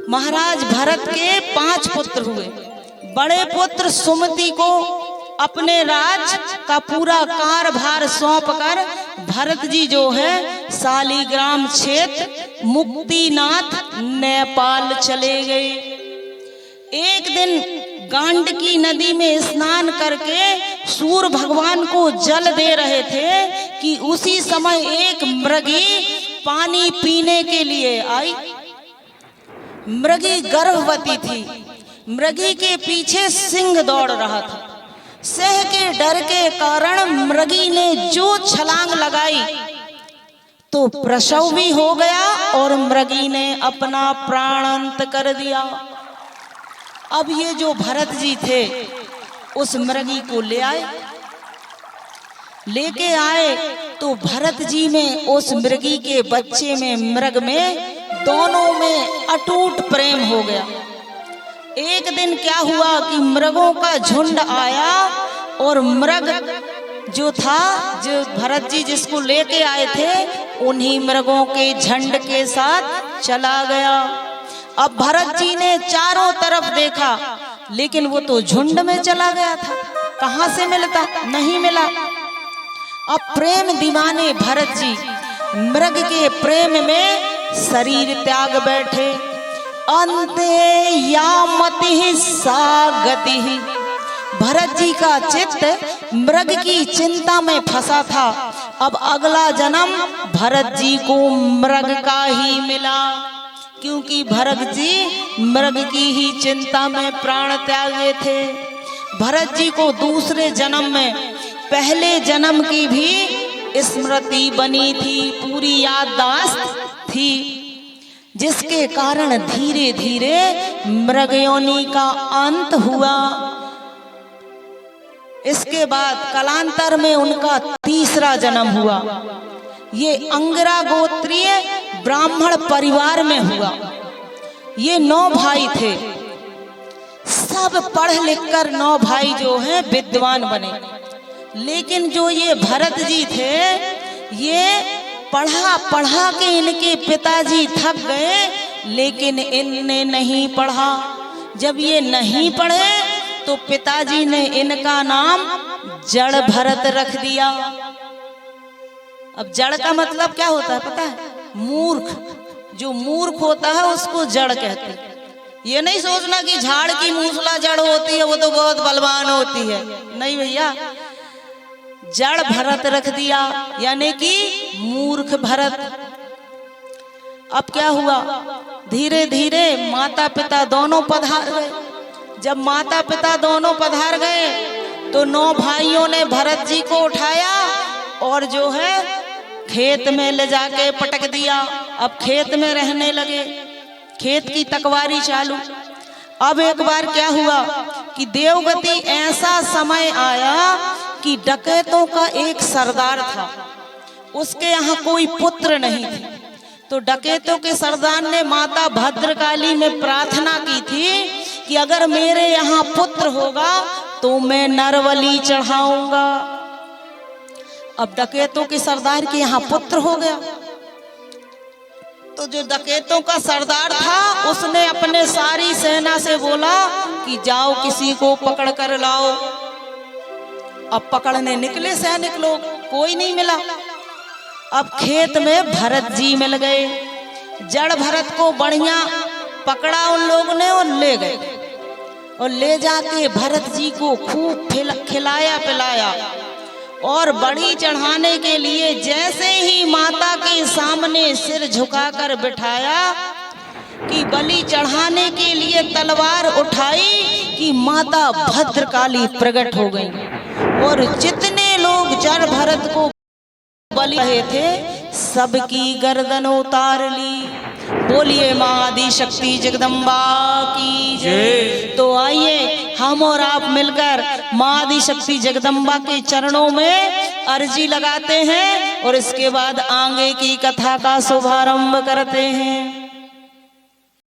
महाराज भरत के 5 पुत्र हुए। बड़े पुत्र सुमति को अपने राज का पूरा कारभार सौंपकर भरत जी जो है शालिग्राम क्षेत्र मुक्तिनाथ नेपाल चले गए। एक दिन गांडकी नदी में स्नान करके सूर्य भगवान को जल दे रहे थे कि उसी समय एक मृगी पानी पीने के लिए आई। मृगी गर्भवती थी। मृगी के पीछे सिंह दौड़ रहा था। सिंह के डर के कारण मृगी ने जो छलांग लगाई तो प्रसव भी हो गया और मृगी ने अपना प्राणांत कर दिया। अब ये जो भरत जी थे उस मृगी को लेके आए तो भरत जी में उस मृगी के बच्चे में मृग में दोनों में अटूट प्रेम हो गया। एक दिन क्या हुआ कि मृगों का झुंड आया और मृग जो था, जो भरत जी जिसको लेके आए थे, उन्हीं मृगों के झुंड के साथ चला गया। अब भरत जी ने चारों तरफ देखा लेकिन वो तो झुंड में चला गया था, कहां से मिलता, नहीं मिला। अब प्रेम दीवाने भरत जी मृग के प्रेम में शरीर त्याग बैठे। अंते यामति सागति। भरत जी का चित्त मृग की चिंता में फंसा था। अब अगला जन्म भरत जी को मृग का ही मिला, क्योंकि भरत जी मृग की ही चिंता में प्राण त्यागे थे। भरत जी को दूसरे जन्म में पहले जन्म की भी स्मृति बनी थी, पूरी याददाश्त थी, जिसके कारण धीरे धीरे मृग योनि का अंत हुआ। इसके बाद कालांतर में उनका तीसरा जन्म हुआ। ये अंगिरा गोत्रीय ब्राह्मण परिवार में हुआ। ये 9 भाई थे। सब पढ़ लिख कर 9 भाई जो हैं विद्वान बने। लेकिन जो ये भरत जी थे, ये पढ़ा के इनके पिताजी थक गए, लेकिन इनने नहीं पढ़ा। जब ये नहीं पढ़े तो पिताजी ने इनका नाम जड़ भरत रख दिया। अब जड़ का मतलब क्या होता है पता है? मूर्ख। जो मूर्ख होता है उसको जड़ कहते हैं। ये नहीं सोचना कि झाड़ की मूसला जड़ होती है, वो तो बहुत बलवान होती है, नहीं भैया। जड़ भरत रख दिया, यानी कि मूर्ख भरत। अब क्या हुआ, धीरे धीरे माता पिता दोनों पधार गए। जब माता पिता दोनों पधार गए तो 9 भाइयों ने भरत जी को उठाया और जो है खेत में ले जाके पटक दिया। अब खेत में रहने लगे, खेत की तकवारी चालू। अब एक बार क्या हुआ कि देवगति ऐसा समय आया कि डकैतों का एक सरदार था, उसके यहाँ कोई पुत्र नहीं थे। तो डकैतों के सरदार ने माता भद्रकाली में प्रार्थना की थी कि अगर मेरे यहाँ पुत्र होगा तो मैं नरबलि चढ़ाऊंगा। अब डकैतों के सरदार के यहाँ पुत्र हो गया। तो जो डकैतों का सरदार था उसने अपने सारी सेना से बोला कि जाओ किसी को पकड़ कर लाओ। अब पकड़ने निकले सैनिक लोग, कोई नहीं मिला। अब खेत में भरत जी मिल गए। जड़ भरत को बढ़िया पकड़ा उन लोगों ने और ले गए, और ले जाके भरत जी को खूब खिलाया पिलाया। और बड़ी चढ़ाने के लिए जैसे ही माता के सामने सिर झुकाकर बिठाया कि बलि चढ़ाने के लिए तलवार उठाई कि माता भद्रकाली प्रकट हो गई। और जितने लोग जड़ भरत को बलि रहे थे सबकी गर्दन उतार ली। बोलिए माँ आदि शक्ति जगदम्बा की जय। तो आइए हम और आप मिलकर माँ आदि शक्ति जगदम्बा के चरणों में अर्जी लगाते हैं और इसके बाद आगे की कथा का शुभारंभ करते हैं।